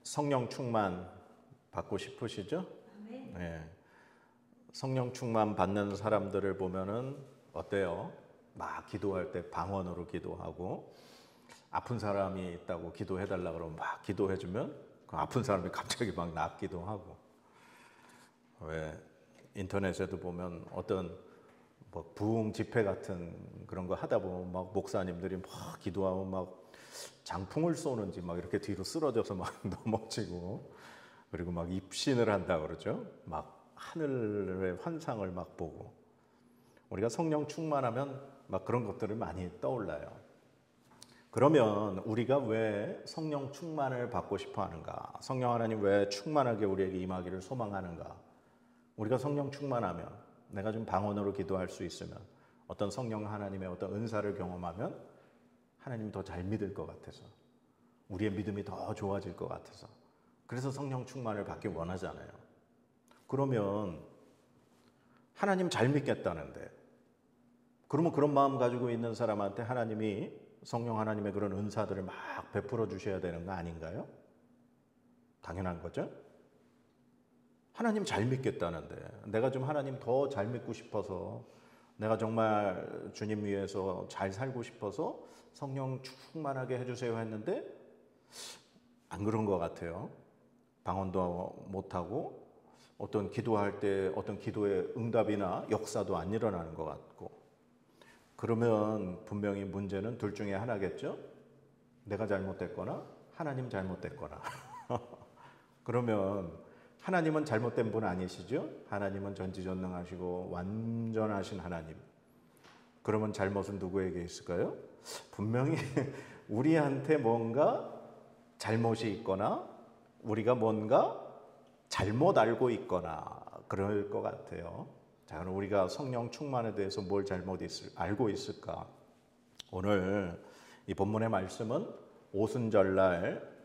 성령 충만 받고 싶으시죠? 네. 성령 충만 받는 사람들을 보면은 어때요? 막 기도할 때 방언으로 기도하고, 아픈 사람이 있다고 기도해달라 그러면 막 기도해주면 그 아픈 사람이 갑자기 막 낫기도 하고. 왜 인터넷에도 보면 어떤 뭐 부흥 집회 같은 그런 거 하다 보면 막 목사님들이 막 기도하면 막 장풍을 쏘는지 막 이렇게 뒤로 쓰러져서 막 넘어지고, 그리고 막 입신을 한다 그러죠. 막 하늘의 환상을 막 보고. 우리가 성령 충만하면 막 그런 것들을 많이 떠올라요. 그러면 우리가 왜 성령 충만을 받고 싶어 하는가? 성령 하나님 왜 충만하게 우리에게 임하기를 소망하는가? 우리가 성령 충만하면, 내가 좀 방언으로 기도할 수 있으면, 어떤 성령 하나님의 어떤 은사를 경험하면 하나님이 더 잘 믿을 것 같아서, 우리의 믿음이 더 좋아질 것 같아서, 그래서 성령 충만을 받기 원하잖아요. 그러면 하나님 잘 믿겠다는데, 그러면 그런 마음 가지고 있는 사람한테 하나님이, 성령 하나님의 그런 은사들을 막 베풀어 주셔야 되는 거 아닌가요? 당연한 거죠. 하나님 잘 믿겠다는데, 내가 좀 하나님 더 잘 믿고 싶어서, 내가 정말 주님 위해서 잘 살고 싶어서 성령 충만하게 해주세요 했는데 안 그런 것 같아요. 방언도 못하고, 어떤 기도할 때 어떤 기도의 응답이나 역사도 안 일어나는 것 같고. 그러면 분명히 문제는 둘 중에 하나겠죠. 내가 잘못됐거나 하나님 잘못됐거나. 그러면 하나님은 잘못된 분 아니시죠? 하나님은 전지전능하시고 완전하신 하나님. 그러면 잘못은 누구에게 있을까요? 분명히 우리한테 뭔가 잘못이 있거나, 우리가 뭔가 잘못 알고 있거나 그럴 것 같아요. 자, 그럼 우리가 성령 충만에 대해서 뭘 잘못 알고 있을까? 오늘 이 본문의 말씀은 오순절날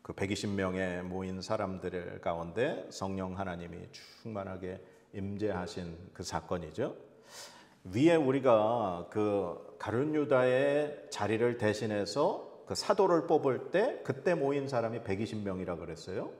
그 120명에 모인 사람들 가운데 성령 하나님이 충만하게 임재하신 그 사건이죠. 위에 우리가 그 가룟 유다의 자리를 대신해서 그 사도를 뽑을 때 그때 모인 사람이 120명이라 그랬어요.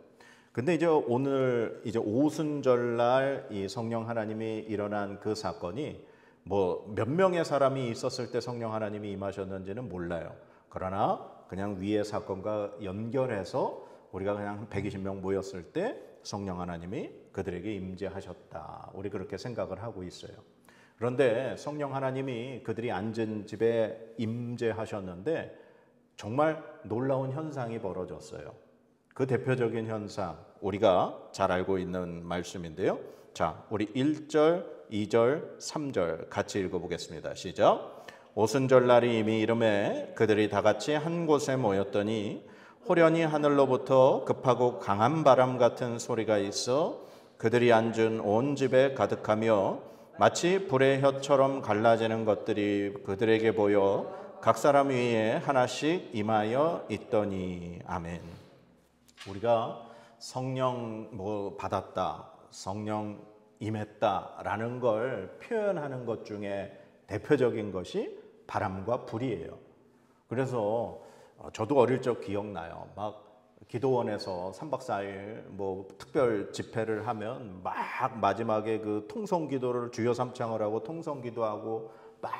근데 이제 오늘 이제 오순절날 이 성령 하나님이 일어난 그 사건이 뭐 몇 명의 사람이 있었을 때 성령 하나님이 임하셨는지는 몰라요. 그러나 그냥 위의 사건과 연결해서 우리가 그냥 120명 모였을 때 성령 하나님이 그들에게 임재하셨다, 우리 그렇게 생각을 하고 있어요. 그런데 성령 하나님이 그들이 앉은 집에 임재하셨는데 정말 놀라운 현상이 벌어졌어요. 그 대표적인 현상, 우리가 잘 알고 있는 말씀인데요. 자, 우리 1절, 2절, 3절 같이 읽어보겠습니다. 시작. 오순절날이 이미 이름에 그들이 다 같이 한 곳에 모였더니 호련히 하늘로부터 급하고 강한 바람 같은 소리가 있어 그들이 앉은 온 집에 가득하며 마치 불의 혀처럼 갈라지는 것들이 그들에게 보여 각 사람 위에 하나씩 임하여 있더니. 아멘. 우리가 성령 받았다, 성령 임했다라는 걸 표현하는 것 중에 대표적인 것이 바람과 불이에요. 그래서 저도 어릴 적 기억나요. 막 기도원에서 3박 4일 뭐 특별 집회를 하면 막 마지막에 그 통성 기도를 주여 삼창을 하고 통성 기도하고 막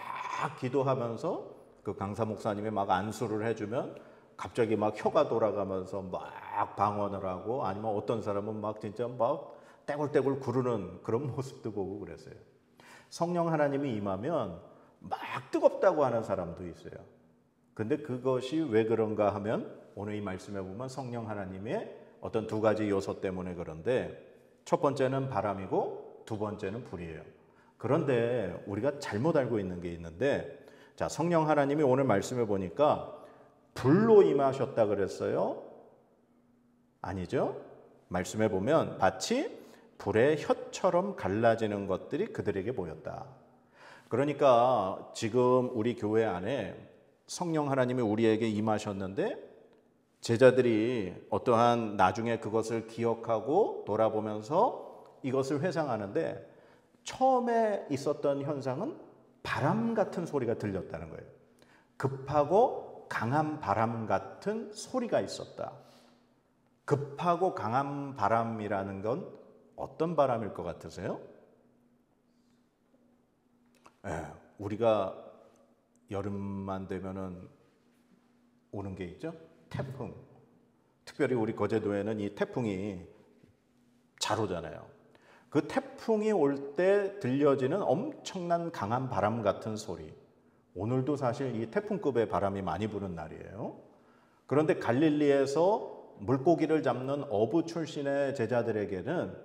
기도하면서 그 강사 목사님이 막 안수를 해주면 갑자기 막 혀가 돌아가면서 막 방언을 하고, 아니면 어떤 사람은 막 진짜 막 떼굴떼굴 구르는 그런 모습도 보고 그랬어요. 성령 하나님이 임하면 막 뜨겁다고 하는 사람도 있어요. 근데 그것이 왜 그런가 하면 오늘 이 말씀에 보면 성령 하나님의 어떤 두 가지 요소 때문에 그런데, 첫 번째는 바람이고 두 번째는 불이에요. 그런데 우리가 잘못 알고 있는 게 있는데, 자, 성령 하나님이 오늘 말씀에 보니까 불로 임하셨다 그랬어요? 아니죠? 말씀에 보면 마치 불의 혀처럼 갈라지는 것들이 그들에게 보였다. 그러니까 지금 우리 교회 안에 성령 하나님이 우리에게 임하셨는데 제자들이 어떠한 나중에 그것을 기억하고 돌아보면서 이것을 회상하는데, 처음에 있었던 현상은 바람 같은 소리가 들렸다는 거예요. 급하고 강한 바람 같은 소리가 있었다. 급하고 강한 바람이라는 건 어떤 바람일 것 같으세요? 우리가 여름만 되면은 오는 게 있죠? 태풍. 특별히 우리 거제도에는 이 태풍이 잘 오잖아요. 그 태풍이 올 때 들려지는 엄청난 강한 바람 같은 소리. 오늘도 사실 이 태풍급의 바람이 많이 부는 날이에요. 그런데 갈릴리에서 물고기를 잡는 어부 출신의 제자들에게는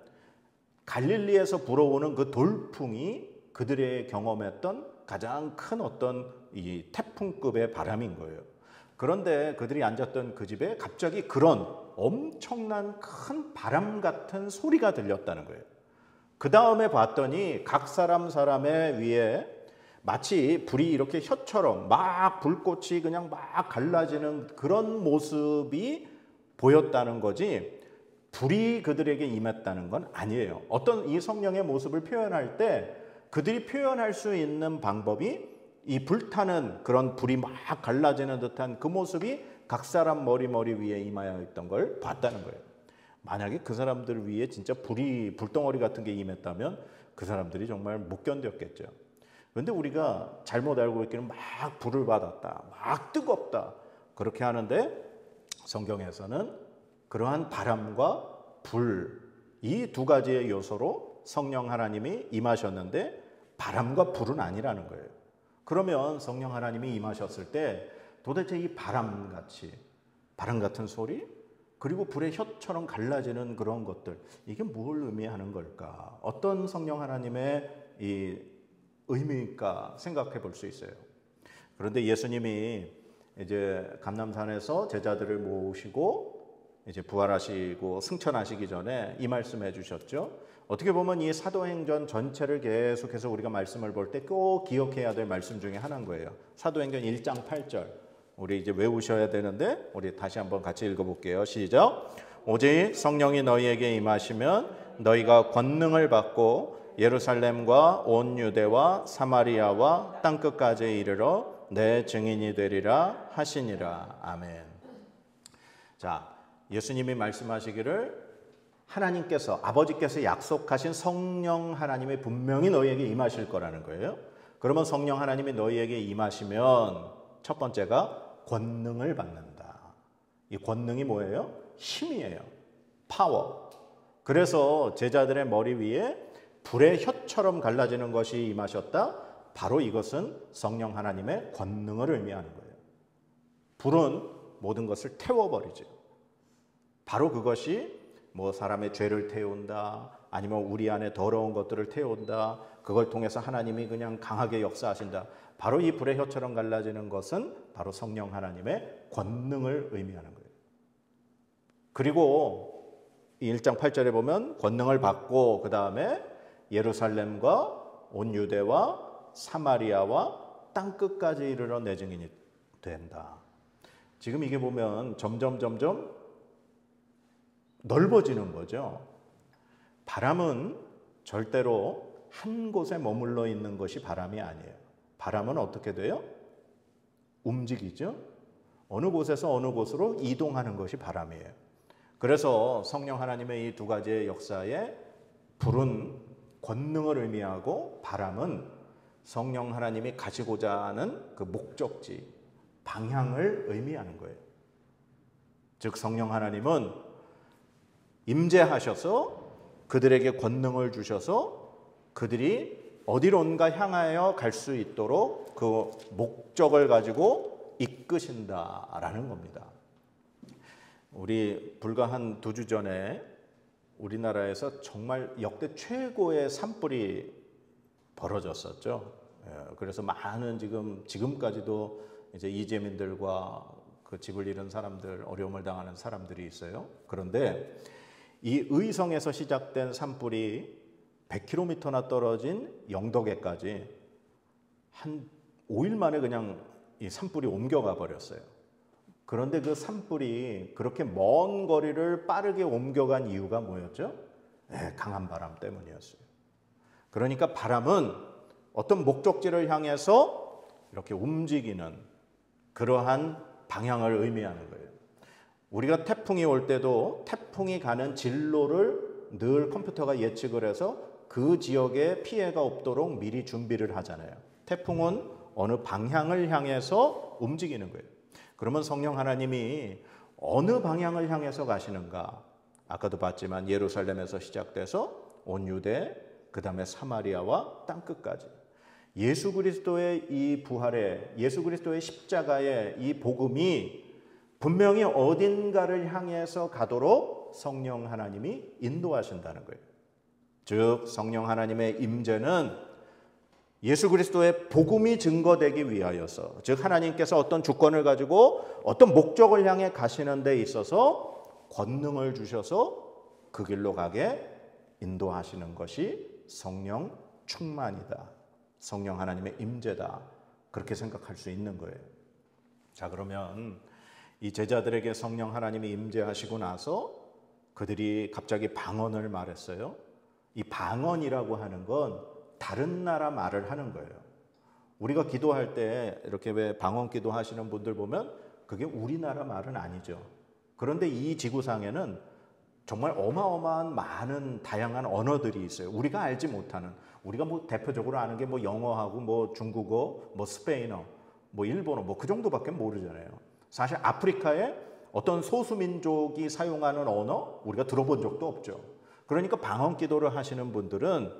갈릴리에서 불어오는 그 돌풍이 그들의 경험했던 가장 큰 어떤 이 태풍급의 바람인 거예요. 그런데 그들이 앉았던 그 집에 갑자기 그런 엄청난 큰 바람 같은 소리가 들렸다는 거예요. 그 다음에 봤더니 각 사람의 위에 마치 불이 이렇게 혀처럼 막 불꽃이 그냥 막 갈라지는 그런 모습이 보였다는 거지, 불이 그들에게 임했다는 건 아니에요. 어떤 이 성령의 모습을 표현할 때 그들이 표현할 수 있는 방법이 이 불타는 그런 불이 막 갈라지는 듯한 그 모습이 각 사람 머리 위에 임하여 있던 걸 봤다는 거예요. 만약에 그 사람들 위에 진짜 불덩어리 같은 게 임했다면 그 사람들이 정말 못 견뎠겠죠. 그런데 우리가 잘못 알고 있기는 막 불을 받았다, 막 뜨겁다 그렇게 하는데, 성경에서는 그러한 바람과 불, 이 두 가지의 요소로 성령 하나님이 임하셨는데 바람과 불은 아니라는 거예요. 그러면 성령 하나님이 임하셨을 때 도대체 이 바람 같은 소리, 그리고 불의 혀처럼 갈라지는 그런 것들, 이게 뭘 의미하는 걸까? 어떤 성령 하나님의 이 의미일까 생각해 볼 수 있어요. 그런데 예수님이 이제 감람산에서 제자들을 모시고 이제 부활하시고 승천하시기 전에 이 말씀해 주셨죠. 어떻게 보면 이 사도행전 전체를 계속해서 우리가 말씀을 볼 때 꼭 기억해야 될 말씀 중에 하나인 거예요. 사도행전 1장 8절. 우리 이제 외우셔야 되는데 우리 다시 한번 같이 읽어볼게요. 시작. 오직 성령이 너희에게 임하시면 너희가 권능을 받고 예루살렘과 온 유대와 사마리아와 땅끝까지 이르러 내 증인이 되리라 하시니라. 아멘. 자, 예수님이 말씀하시기를 하나님께서, 아버지께서 약속하신 성령 하나님이 분명히 너희에게 임하실 거라는 거예요. 그러면 성령 하나님이 너희에게 임하시면 첫 번째가 권능을 받는다. 이 권능이 뭐예요? 힘이에요. 파워. 그래서 제자들의 머리 위에 불의 혀처럼 갈라지는 것이 임하셨다. 바로 이것은 성령 하나님의 권능을 의미하는 거예요. 불은 모든 것을 태워버리죠. 바로 그것이 뭐 사람의 죄를 태운다, 아니면 우리 안에 더러운 것들을 태운다, 그걸 통해서 하나님이 그냥 강하게 역사하신다. 바로 이 불의 혀처럼 갈라지는 것은 바로 성령 하나님의 권능을 의미하는 거예요. 그리고 1장 8절에 보면 권능을 받고 그 다음에 예루살렘과 온 유대와 사마리아와 땅끝까지 이르러 내 증인이 된다. 지금 이게 보면 점점 넓어지는 거죠. 바람은 절대로 한 곳에 머물러 있는 것이 바람이 아니에요. 바람은 어떻게 돼요? 움직이죠. 어느 곳에서 어느 곳으로 이동하는 것이 바람이에요. 그래서 성령 하나님의 이 두 가지의 역사에 불은 권능을 의미하고 바람은 성령 하나님이 가시고자 하는 그 목적지, 방향을 의미하는 거예요. 즉 성령 하나님은 임재하셔서 그들에게 권능을 주셔서 그들이 어디론가 향하여 갈 수 있도록 그 목적을 가지고 이끄신다라는 겁니다. 우리 불과 한 2주 전에 우리나라에서 정말 역대 최고의 산불이 벌어졌었죠. 그래서 많은 지금까지도 이제 이재민들과 그 집을 잃은 사람들, 어려움을 당하는 사람들이 있어요. 그런데 이 의성에서 시작된 산불이 100km나 떨어진 영덕에까지 한 5일 만에 그냥 이 산불이 옮겨가 버렸어요. 그런데 그 산불이 그렇게 먼 거리를 빠르게 옮겨간 이유가 뭐였죠? 강한 바람 때문이었어요. 그러니까 바람은 어떤 목적지를 향해서 이렇게 움직이는 그러한 방향을 의미하는 거예요. 우리가 태풍이 올 때도 태풍이 가는 진로를 늘 컴퓨터가 예측을 해서 그 지역에 피해가 없도록 미리 준비를 하잖아요. 태풍은 어느 방향을 향해서 움직이는 거예요. 그러면 성령 하나님이 어느 방향을 향해서 가시는가? 아까도 봤지만 예루살렘에서 시작돼서 온 유대, 그 다음에 사마리아와 땅끝까지. 예수 그리스도의 이 부활에, 예수 그리스도의 십자가의 이 복음이 분명히 어딘가를 향해서 가도록 성령 하나님이 인도하신다는 거예요. 즉 성령 하나님의 임재는 예수 그리스도의 복음이 증거되기 위하여서, 즉 하나님께서 어떤 주권을 가지고 어떤 목적을 향해 가시는 데 있어서 권능을 주셔서 그 길로 가게 인도하시는 것이 성령 충만이다. 성령 하나님의 임재다. 그렇게 생각할 수 있는 거예요. 자, 그러면 이 제자들에게 성령 하나님이 임재하시고 나서 그들이 갑자기 방언을 말했어요. 이 방언이라고 하는 건 다른 나라 말을 하는 거예요. 우리가 기도할 때 이렇게 왜 방언 기도하시는 분들 보면 그게 우리나라 말은 아니죠. 그런데 이 지구상에는 정말 어마어마한 많은 다양한 언어들이 있어요. 우리가 알지 못하는, 우리가 뭐 대표적으로 아는 게 뭐 영어하고 뭐 중국어, 뭐 스페인어, 뭐 일본어, 뭐 그 정도밖에 모르잖아요. 사실 아프리카에 어떤 소수민족이 사용하는 언어 우리가 들어본 적도 없죠. 그러니까 방언 기도를 하시는 분들은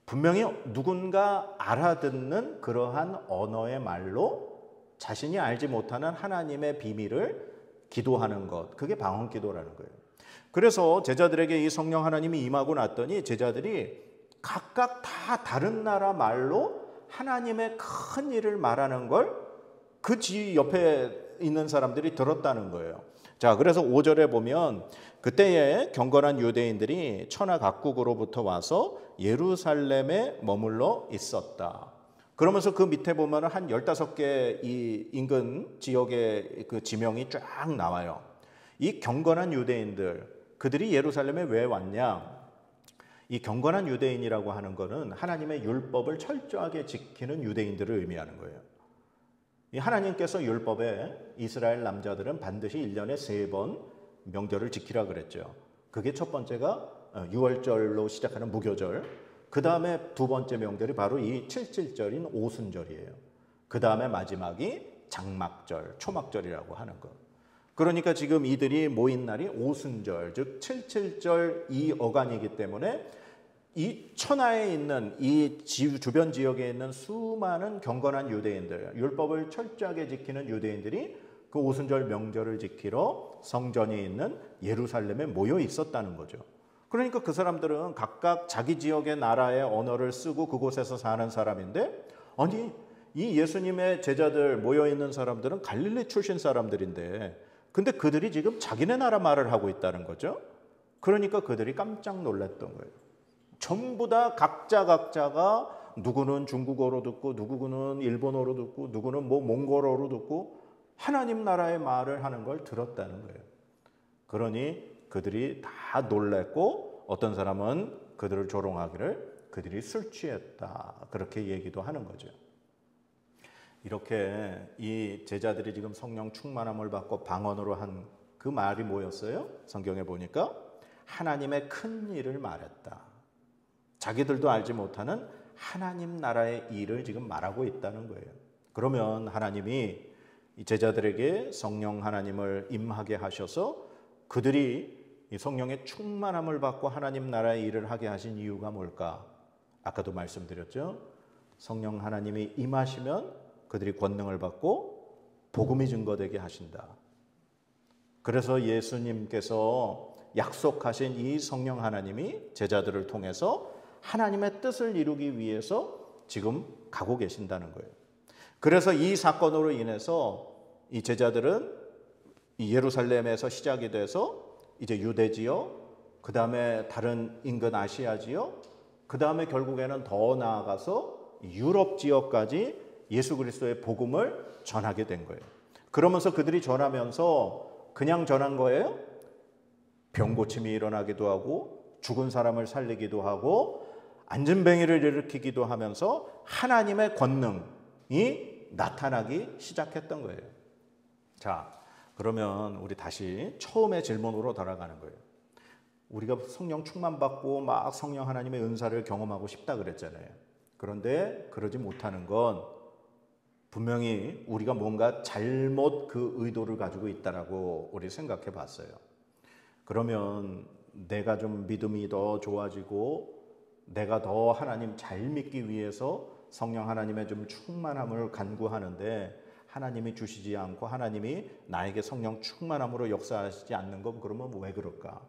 분명히 누군가 알아듣는 그러한 언어의 말로 자신이 알지 못하는 하나님의 비밀을 기도하는 것, 그게 방언 기도라는 거예요. 그래서 제자들에게 이 성령 하나님이 임하고 났더니 제자들이 각각 다 다른 나라 말로 하나님의 큰 일을 말하는 걸 그 옆에 있는 사람들이 들었다는 거예요. 자, 그래서 5절에 보면 그때에 경건한 유대인들이 천하 각국으로부터 와서 예루살렘에 머물러 있었다. 그러면서 그 밑에 보면 한 15개 이 인근 지역의 그 지명이 쫙 나와요. 이 경건한 유대인들, 그들이 예루살렘에 왜 왔냐? 이 경건한 유대인이라고 하는 것은 하나님의 율법을 철저하게 지키는 유대인들을 의미하는 거예요. 이 하나님께서 율법에 이스라엘 남자들은 반드시 1년에 3번 명절을 지키라 그랬죠. 그게 첫 번째가 6월절로 시작하는 무교절, 그 다음에 두 번째 명절이 바로 이 77절인 오순절이에요. 그 다음에 마지막이 장막절, 초막절이라고 하는 것. 그러니까 지금 이들이 모인 날이 오순절, 즉 77절 이 어간이기 때문에 이 천하에 있는 이 주변 지역에 있는 수많은 경건한 유대인들, 율법을 철저하게 지키는 유대인들이 그 오순절 명절을 지키러 성전이 있는 예루살렘에 모여 있었다는 거죠. 그러니까 그 사람들은 각각 자기 지역의 나라의 언어를 쓰고 그곳에서 사는 사람인데, 아니 이 예수님의 제자들 모여 있는 사람들은 갈릴리 출신 사람들인데 근데 그들이 지금 자기네 나라 말을 하고 있다는 거죠. 그러니까 그들이 깜짝 놀랐던 거예요. 전부 다 각자가 누구는 중국어로 듣고 누구는 일본어로 듣고 누구는 뭐 몽골어로 듣고 하나님 나라의 말을 하는 걸 들었다는 거예요. 그러니 그들이 다 놀랐고 어떤 사람은 그들을 조롱하기를 그들이 술 취했다, 그렇게 얘기도 하는 거죠. 이렇게 이 제자들이 지금 성령 충만함을 받고 방언으로 한 그 말이 뭐였어요? 성경에 보니까 하나님의 큰 일을 말했다. 자기들도 알지 못하는 하나님 나라의 일을 지금 말하고 있다는 거예요. 그러면 하나님이 이 제자들에게 성령 하나님을 임하게 하셔서 그들이 이 성령의 충만함을 받고 하나님 나라의 일을 하게 하신 이유가 뭘까? 아까도 말씀드렸죠. 성령 하나님이 임하시면 그들이 권능을 받고 복음이 증거되게 하신다. 그래서 예수님께서 약속하신 이 성령 하나님이 제자들을 통해서 하나님의 뜻을 이루기 위해서 지금 가고 계신다는 거예요. 그래서 이 사건으로 인해서 이 제자들은 이 예루살렘에서 시작이 돼서 이제 유대 지역, 그 다음에 다른 인근 아시아 지역, 그 다음에 결국에는 더 나아가서 유럽 지역까지 예수 그리스도의 복음을 전하게 된 거예요. 그러면서 그들이 전하면서 그냥 전한 거예요? 병 고침이 일어나기도 하고 죽은 사람을 살리기도 하고 안진뱅이를 일으키기도 하면서 하나님의 권능이 나타나기 시작했던 거예요. 자, 그러면 우리 다시 처음의 질문으로 돌아가는 거예요. 우리가 성령 충만받고 막 성령 하나님의 은사를 경험하고 싶다 그랬잖아요. 그런데 그러지 못하는 건 분명히 우리가 뭔가 잘못 그 의도를 가지고 있다라고 우리 생각해 봤어요. 그러면 내가 좀 믿음이 더 좋아지고 내가 더 하나님 잘 믿기 위해서 성령 하나님의 좀 충만함을 간구하는데 하나님이 주시지 않고 하나님이 나에게 성령 충만함으로 역사하시지 않는 건 그러면 왜 그럴까?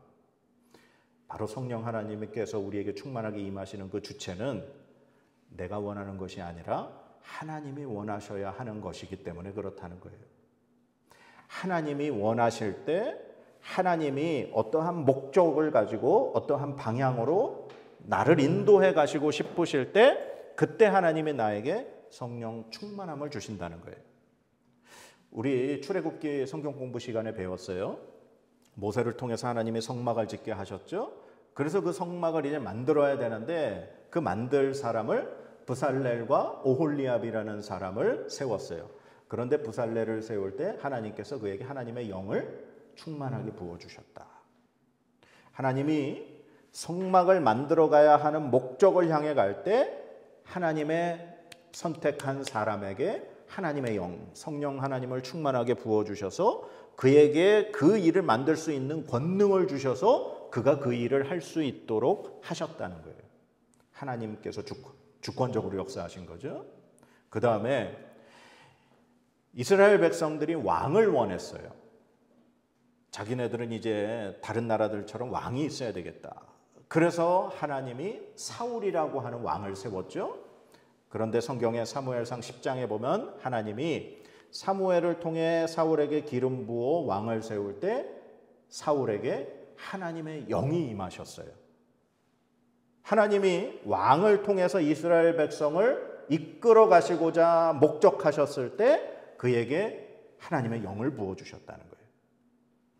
바로 성령 하나님께서 우리에게 충만하게 임하시는 그 주체는 내가 원하는 것이 아니라 하나님이 원하셔야 하는 것이기 때문에 그렇다는 거예요. 하나님이 원하실 때 하나님이 어떠한 목적을 가지고 어떠한 방향으로 나를 인도해 가시고 싶으실 때 그때 하나님이 나에게 성령 충만함을 주신다는 거예요. 우리 출애굽기 성경 공부 시간에 배웠어요. 모세를 통해서 하나님이 성막을 짓게 하셨죠. 그래서 그 성막을 이제 만들어야 되는데 그 만들 사람을 브살렐과 오홀리압이라는 사람을 세웠어요. 그런데 브살렐을 세울 때 하나님께서 그에게 하나님의 영을 충만하게 부어주셨다. 하나님이 성막을 만들어 가야 하는 목적을 향해 갈 때 하나님의 선택한 사람에게 하나님의 영, 성령 하나님을 충만하게 부어주셔서 그에게 그 일을 만들 수 있는 권능을 주셔서 그가 그 일을 할 수 있도록 하셨다는 거예요. 하나님께서 주권적으로 역사하신 거죠. 그 다음에 이스라엘 백성들이 왕을 원했어요. 자기네들은 이제 다른 나라들처럼 왕이 있어야 되겠다. 그래서 하나님이 사울이라고 하는 왕을 세웠죠. 그런데 성경의 사무엘상 10장에 보면 하나님이 사무엘을 통해 사울에게 기름 부어 왕을 세울 때 사울에게 하나님의 영이 임하셨어요. 하나님이 왕을 통해서 이스라엘 백성을 이끌어 가시고자 목적하셨을 때 그에게 하나님의 영을 부어주셨다는 거예요.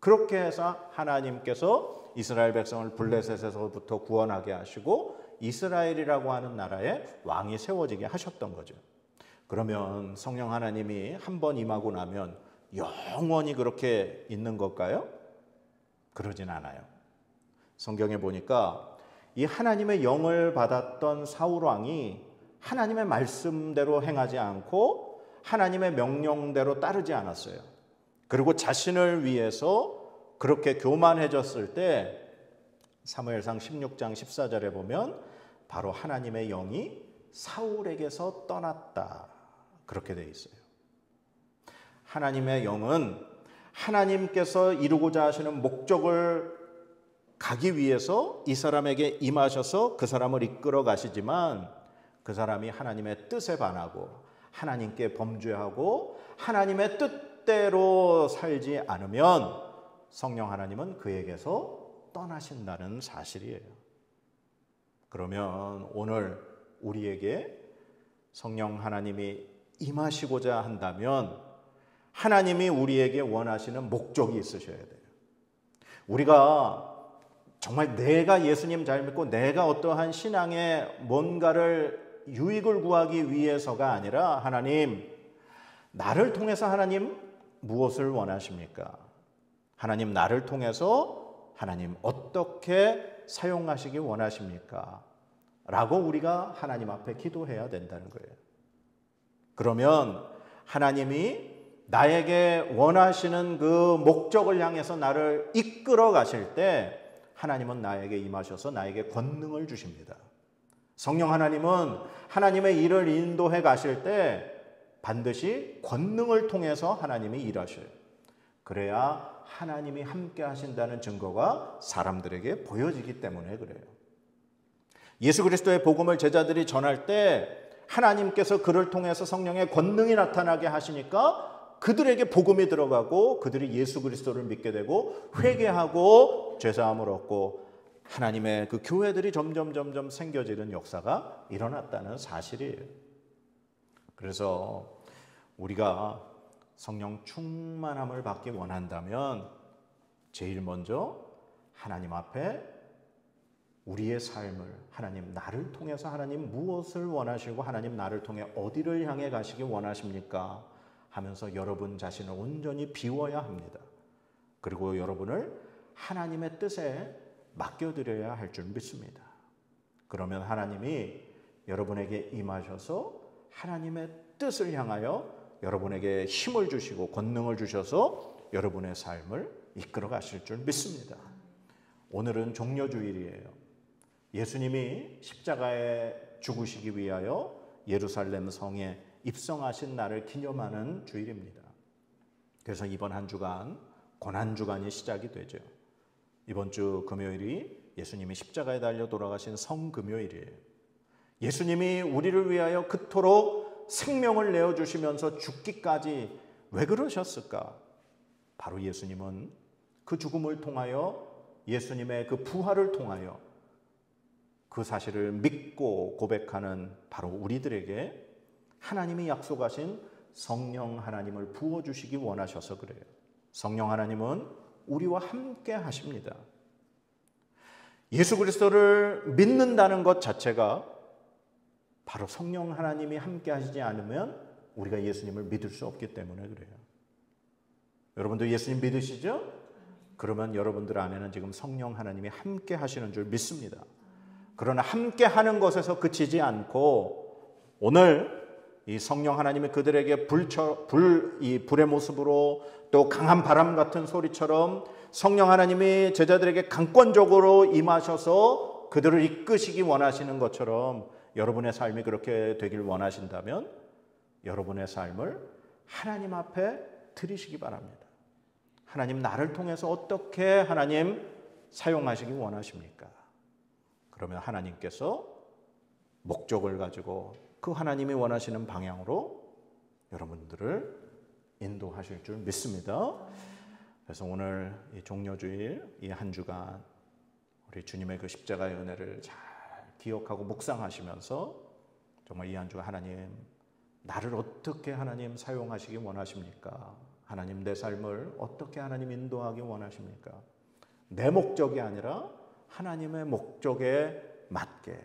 그렇게 해서 하나님께서 이스라엘 백성을 블레셋에서부터 구원하게 하시고 이스라엘이라고 하는 나라에 왕이 세워지게 하셨던 거죠. 그러면 성령 하나님이 한 번 임하고 나면 영원히 그렇게 있는 걸까요? 그러진 않아요. 성경에 보니까 이 하나님의 영을 받았던 사울 왕이 하나님의 말씀대로 행하지 않고 하나님의 명령대로 따르지 않았어요. 그리고 자신을 위해서 그렇게 교만해졌을 때 사무엘상 16장 14절에 보면 바로 하나님의 영이 사울에게서 떠났다. 그렇게 되어 있어요. 하나님의 영은 하나님께서 이루고자 하시는 목적을 가기 위해서 이 사람에게 임하셔서 그 사람을 이끌어 가시지만 그 사람이 하나님의 뜻에 반하고 하나님께 범죄하고 하나님의 뜻대로 살지 않으면 성령 하나님은 그에게서 떠나신다는 사실이에요. 그러면 오늘 우리에게 성령 하나님이 임하시고자 한다면 하나님이 우리에게 원하시는 목적이 있으셔야 돼요. 우리가 정말 내가 예수님 잘 믿고 내가 어떠한 신앙의 뭔가를 유익을 구하기 위해서가 아니라 하나님, 나를 통해서 하나님 무엇을 원하십니까? 하나님 나를 통해서 하나님 어떻게 사용하시기 원하십니까? 라고 우리가 하나님 앞에 기도해야 된다는 거예요. 그러면 하나님이 나에게 원하시는 그 목적을 향해서 나를 이끌어 가실 때 하나님은 나에게 임하셔서 나에게 권능을 주십니다. 성령 하나님은 하나님의 일을 인도해 가실 때 반드시 권능을 통해서 하나님이 일하셔요. 그래야 하나님이 함께 하신다는 증거가 사람들에게 보여지기 때문에 그래요. 예수 그리스도의 복음을 제자들이 전할 때 하나님께서 그를 통해서 성령의 권능이 나타나게 하시니까 그들에게 복음이 들어가고 그들이 예수 그리스도를 믿게 되고 회개하고 죄사함을 얻고 하나님의 그 교회들이 점점 생겨지는 역사가 일어났다는 사실이에요. 그래서 우리가 성령 충만함을 받기 원한다면 제일 먼저 하나님 앞에 우리의 삶을 하나님 나를 통해서 하나님 무엇을 원하시고 하나님 나를 통해 어디를 향해 가시기 원하십니까? 하면서 여러분 자신을 온전히 비워야 합니다. 그리고 여러분을 하나님의 뜻에 맡겨드려야 할 줄 믿습니다. 그러면 하나님이 여러분에게 임하셔서 하나님의 뜻을 향하여 여러분에게 힘을 주시고 권능을 주셔서 여러분의 삶을 이끌어 가실 줄 믿습니다. 오늘은 종려주일이에요. 예수님이 십자가에 죽으시기 위하여 예루살렘 성에 입성하신 날을 기념하는 주일입니다. 그래서 이번 한 주간 고난주간이 시작이 되죠. 이번 주 금요일이 예수님이 십자가에 달려 돌아가신 성금요일이에요. 예수님이 우리를 위하여 그토록 생명을 내어주시면서 죽기까지 왜 그러셨을까? 바로 예수님은 그 죽음을 통하여 예수님의 그 부활을 통하여 그 사실을 믿고 고백하는 바로 우리들에게 하나님이 약속하신 성령 하나님을 부어주시기 원하셔서 그래요. 성령 하나님은 우리와 함께 하십니다. 예수 그리스도를 믿는다는 것 자체가 바로 성령 하나님이 함께 하시지 않으면 우리가 예수님을 믿을 수 없기 때문에 그래요. 여러분도 예수님 믿으시죠? 그러면 여러분들 안에는 지금 성령 하나님이 함께 하시는 줄 믿습니다. 그러나 함께 하는 것에서 그치지 않고 오늘 이 성령 하나님이 그들에게 불의 모습으로 또 강한 바람 같은 소리처럼 성령 하나님이 제자들에게 강권적으로 임하셔서 그들을 이끄시기 원하시는 것처럼 여러분의 삶이 그렇게 되길 원하신다면 여러분의 삶을 하나님 앞에 드리시기 바랍니다. 하나님, 나를 통해서 어떻게 하나님 사용하시기 원하십니까? 그러면 하나님께서 목적을 가지고 그 하나님이 원하시는 방향으로 여러분들을 인도하실 줄 믿습니다. 그래서 오늘 이 종려주일 이 한 주간 우리 주님의 그 십자가의 은혜를 잘 기억하고 묵상하시면서 정말 이 한 주간 하나님, 나를 어떻게 하나님 사용하시기 원하십니까? 하나님, 내 삶을 어떻게 하나님 인도하기 원하십니까? 내 목적이 아니라 하나님의 목적에 맞게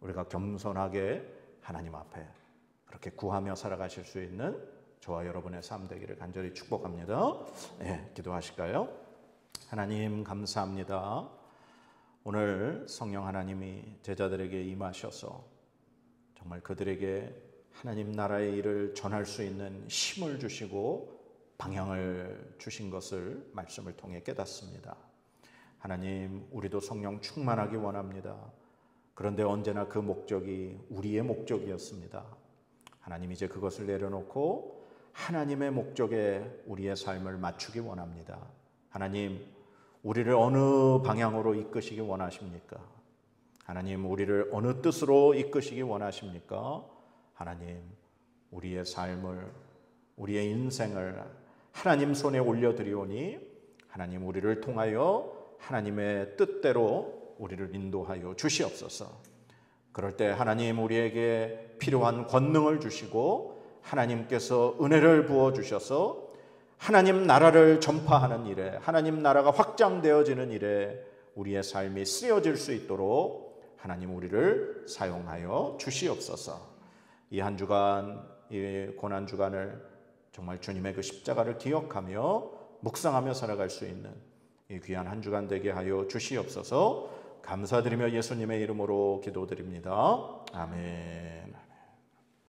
우리가 겸손하게 하나님 앞에 그렇게 구하며 살아가실 수 있는 저와 여러분의 삶 되기를 간절히 축복합니다. 네, 기도하실까요? 하나님, 감사합니다. 오늘 성령 하나님이 제자들에게 임하셔서 정말 그들에게 하나님 나라의 일을 전할 수 있는 힘을 주시고 방향을 주신 것을 말씀을 통해 깨닫습니다. 하나님, 우리도 성령 충만하기 원합니다. 그런데 언제나 그 목적이 우리의 목적이었습니다. 하나님, 이제 그것을 내려놓고 하나님의 목적에 우리의 삶을 맞추기 원합니다. 하나님, 우리를 어느 방향으로 이끄시기 원하십니까? 하나님, 우리를 어느 뜻으로 이끄시기 원하십니까? 하나님, 우리의 삶을, 우리의 인생을 하나님 손에 올려드리오니 하나님, 우리를 통하여 하나님의 뜻대로 우리를 인도하여 주시옵소서. 그럴 때 하나님, 우리에게 필요한 권능을 주시고 하나님께서 은혜를 부어주셔서 하나님 나라를 전파하는 일에, 하나님 나라가 확장되어지는 일에 우리의 삶이 쓰여질 수 있도록 하나님 우리를 사용하여 주시옵소서. 이 한 주간, 이 고난주간을 정말 주님의 그 십자가를 기억하며 묵상하며 살아갈 수 있는 이 귀한 한 주간 되게 하여 주시옵소서. 감사드리며 예수님의 이름으로 기도드립니다. 아멘.